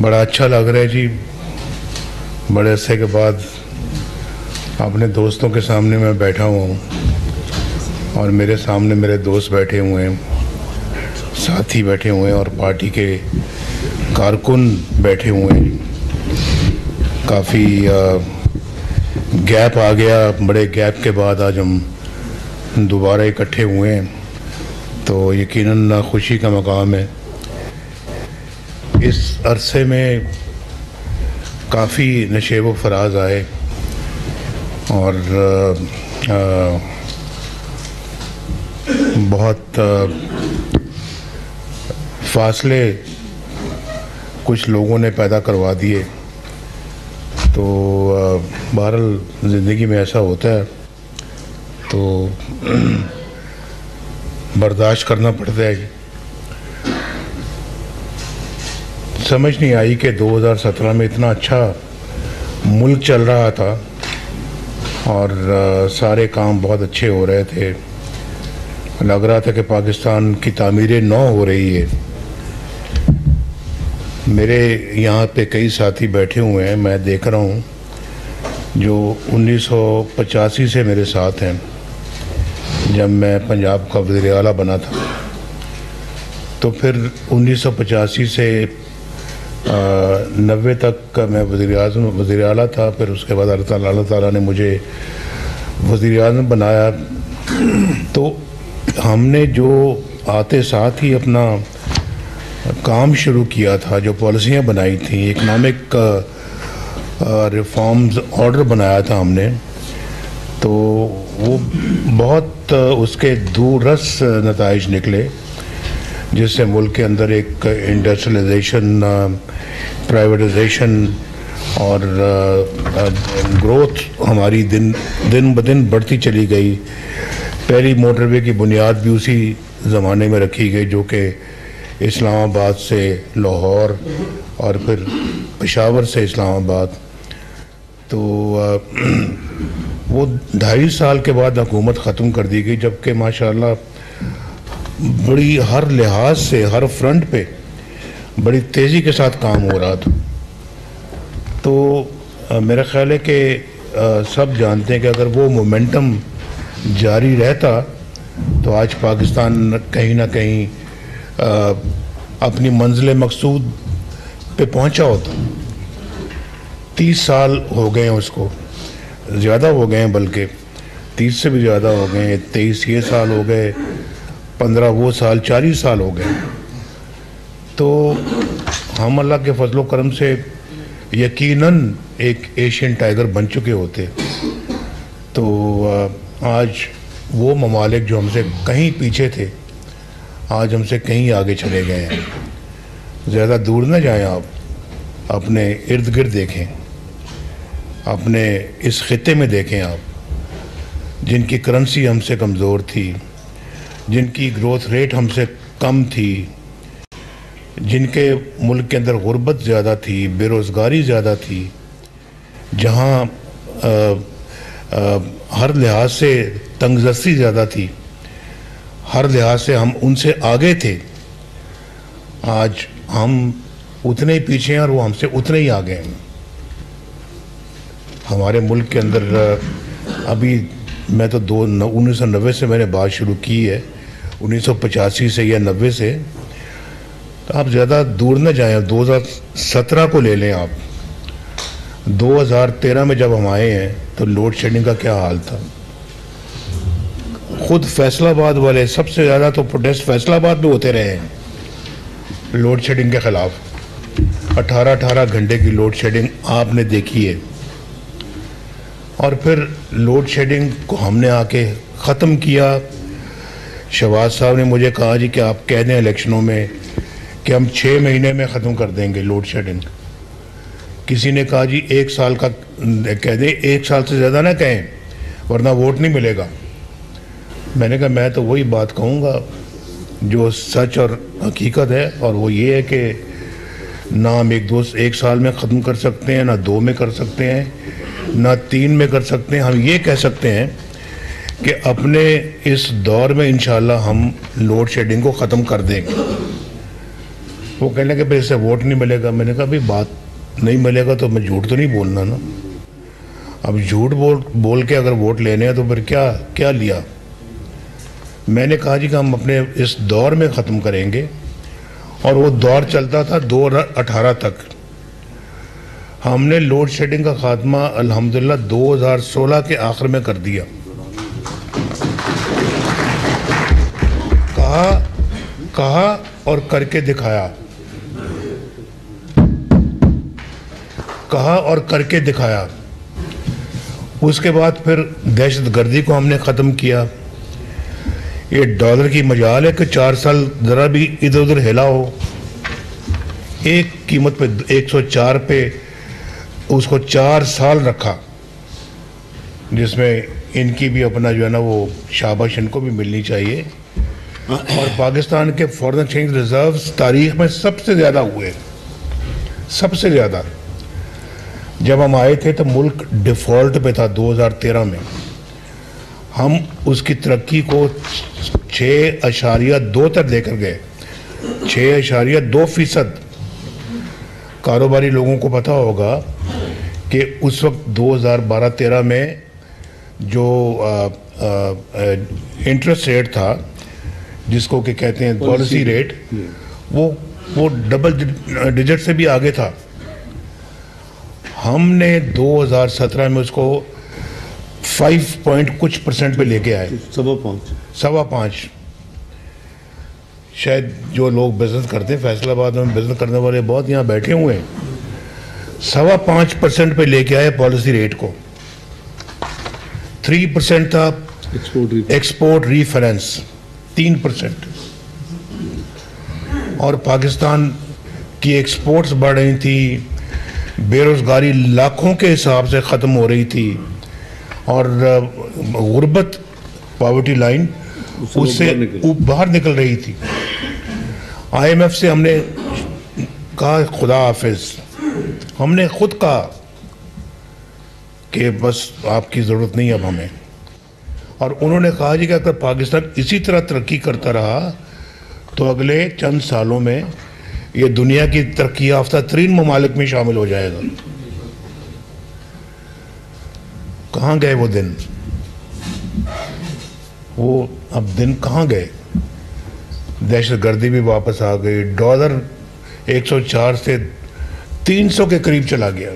बड़ा अच्छा लग रहा है जी। बड़े अरसे के बाद अपने दोस्तों के सामने मैं बैठा हुआ हूँ और मेरे सामने मेरे दोस्त बैठे हुए हैं, साथी बैठे हुए हैं और पार्टी के कारकुन बैठे हुए हैं। काफ़ी गैप आ गया, बड़े गैप के बाद आज हम दोबारा इकट्ठे हुए हैं, तो यकीनन खुशी का मकाम है। इस अरसे में काफ़ी नशेब व फराज आए और बहुत फासले कुछ लोगों ने पैदा करवा दिए। तो बहरहाल ज़िंदगी में ऐसा होता है, तो बर्दाश्त करना पड़ता है। समझ नहीं आई कि 2017 में इतना अच्छा मुल्क चल रहा था और सारे काम बहुत अच्छे हो रहे थे। लग रहा था कि पाकिस्तान की तामीर नौ हो रही है। मेरे यहाँ पे कई साथी बैठे हुए हैं, मैं देख रहा हूँ, जो 1985 से मेरे साथ हैं। जब मैं पंजाब का वज़ीर आला बना था, तो फिर 1985 से 90 तक मैं वज़ीर आला था। फिर उसके बाद अल्लाह ताला ने मुझे वज़ीर आज़म बनाया। तो हमने जो आते साथ ही अपना काम शुरू किया था, जो पॉलिसियाँ बनाई थी, इकनॉमिक रिफॉर्म्स ऑर्डर बनाया था हमने, तो वो बहुत उसके दूररस नताइज निकले, जिससे मुल्क के अंदर एक इंडस्ट्रियलाइजेशन, प्राइवेटाइजेशन और ग्रोथ हमारी दिन ब दिन बढ़ती चली गई। पहली मोटरवे की बुनियाद भी उसी ज़माने में रखी गई, जो कि इस्लामाबाद से लाहौर और फिर पेशावर से इस्लामाबाद। तो वो 2.5 साल के बाद हुकूमत ख़त्म कर दी गई, जबकि माशाअल्लाह बड़ी हर लिहाज से, हर फ्रंट पे बड़ी तेज़ी के साथ काम हो रहा था। तो मेरा ख्याल है कि सब जानते हैं कि अगर वो मोमेंटम जारी रहता तो आज पाकिस्तान कहीं ना कहीं अपनी मंजिल मकसूद पे पहुंचा होता। 30 साल हो गए हैं उसको, ज़्यादा हो गए हैं, बल्कि 30 से भी ज़्यादा हो गए हैं। 23 ये साल हो गए, 15 वो साल, 40 साल हो गए। तो हम अल्लाह के फजलो करम से यकीनन एक एशियन टाइगर बन चुके होते। तो आज वो ममालिक जो हमसे कहीं पीछे थे, आज हमसे कहीं आगे चले गए हैं। ज़्यादा दूर न जाएं आप, अपने इर्द गिर्द देखें, अपने इस खित्ते में देखें आप, जिनकी करेंसी हमसे कमज़ोर थी, जिनकी ग्रोथ रेट हमसे कम थी, जिनके मुल्क के अंदर गुर्बत ज़्यादा थी, बेरोज़गारी ज़्यादा थी, जहाँ हर लिहाज से तंगदस्ती ज़्यादा थी, हर लिहाज से हम उनसे आगे थे। आज हम उतने ही पीछे हैं और वो हमसे उतने ही आगे हैं। हमारे मुल्क के अंदर अभी मैं तो 1990 से मैंने बात शुरू की है, 1985 से या 90 से। तो आप ज़्यादा दूर न जाएं, 2017 को ले लें आप। 2013 में जब हम आए हैं तो लोड शेडिंग का क्या हाल था। खुद फैसलाबाद वाले सबसे ज़्यादा तो प्रोटेस्ट फैसलाबाद में होते रहे हैं लोड शेडिंग के ख़िलाफ़। 18 घंटे की लोड शेडिंग आपने देखी है। और फिर लोड शेडिंग को हमने आके ख़त्म किया। शहबाज साहब ने मुझे कहा जी कि आप कह दें इलेक्शनों में कि हम 6 महीने में ख़त्म कर देंगे लोड शेडिंग। किसी ने कहा जी 1 साल का कह दें, 1 साल से ज़्यादा ना कहें वरना वोट नहीं मिलेगा। मैंने कहा मैं तो वही बात कहूँगा जो सच और हकीकत है, और वो ये है कि ना हम 1 साल में ख़त्म कर सकते हैं, ना 2 में कर सकते हैं, ना 3 में कर सकते हैं। हम ये कह सकते हैं कि अपने इस दौर में इंशाल्लाह हम लोड शेडिंग को ख़त्म कर देंगे। वो कहने लगे भाई इससे वोट नहीं मिलेगा। मैंने कहा भाई बात नहीं मिलेगा तो मैं झूठ तो नहीं बोलना ना। अब झूठ बोल के अगर वोट लेने हैं तो फिर क्या क्या लिया। मैंने कहा जी कि हम अपने इस दौर में ख़त्म करेंगे, और वो दौर चलता था 2018 तक। हमने लोड शेडिंग का खात्मा अल्हम्दुलिल्लाह 2016 के आखिर में कर दिया। कहा और करके दिखाया, कहा और करके दिखाया। उसके बाद फिर दहशतगर्दी को हमने ख़त्म किया। ये डॉलर की मजाल है कि 4 साल ज़रा भी इधर उधर हिला हो, एक कीमत पे 104 पे उसको 4 साल रखा, जिसमें इनकी भी अपना जो है ना वो शाबाश इनको भी मिलनी चाहिए। और पाकिस्तान के फॉरेन एक्सचेंज रिजर्व्स तारीख में सबसे ज़्यादा हुए, सबसे ज़्यादा। जब हम आए थे तो मुल्क डिफ़ॉल्ट पे था 2013 में। हम उसकी तरक्की को 6.2 तक लेकर गए, 6.2%। कारोबारी लोगों को पता होगा कि उस वक्त 2012-13 में जो इंटरेस्ट रेट था, जिसको कि कहते हैं पॉलिसी रेट, वो डबल डिजिट से भी आगे था। हमने 2017 में उसको 5 पॉइंट कुछ % पे लेके आए, 5.25। शायद जो लोग बिजनेस करते हैं, फैसलाबाद में बिजनेस करने वाले बहुत यहाँ बैठे हुए हैं, 5.25% पे लेके आए पॉलिसी रेट को। 3% था एक्सपोर्ट रीफाइनेंस, 3%। और पाकिस्तान की एक्सपोर्ट्स बढ़ रही थी, बेरोज़गारी लाखों के हिसाब से ख़त्म हो रही थी, और गुर्बत पॉवर्टी लाइन उससे बाहर निकल रही थी। IMF से हमने कहा खुदा हाफिज़, हमने खुद कहा कि बस आपकी ज़रूरत नहीं अब हमें। और उन्होंने कहा जी कि अगर पाकिस्तान इसी तरह तरक्की करता रहा तो अगले चंद सालों में ये दुनिया की तरक्की याफ्ता तरीन ममालिक में शामिल हो जाएगा। कहाँ गए वो दिन? वो अब दिन कहाँ गए? दहशतगर्दी भी वापस आ गई, डॉलर 104 से 300 के करीब चला गया।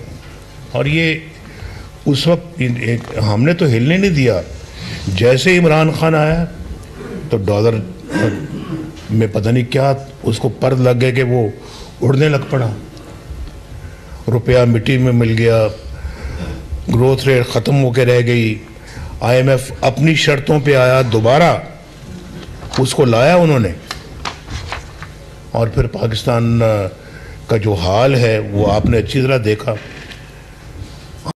और ये उस वक्त हमने तो हिलने नहीं दिया। जैसे इमरान खान आया तो डॉलर में पता नहीं क्या उसको पर लग गए कि वो उड़ने लग पड़ा, रुपया मिट्टी में मिल गया, ग्रोथ रेट ख़त्म होकर रह गई। IMF अपनी शर्तों पे आया, दोबारा उसको लाया उन्होंने, और फिर पाकिस्तान का जो हाल है वो आपने अच्छी तरह देखा।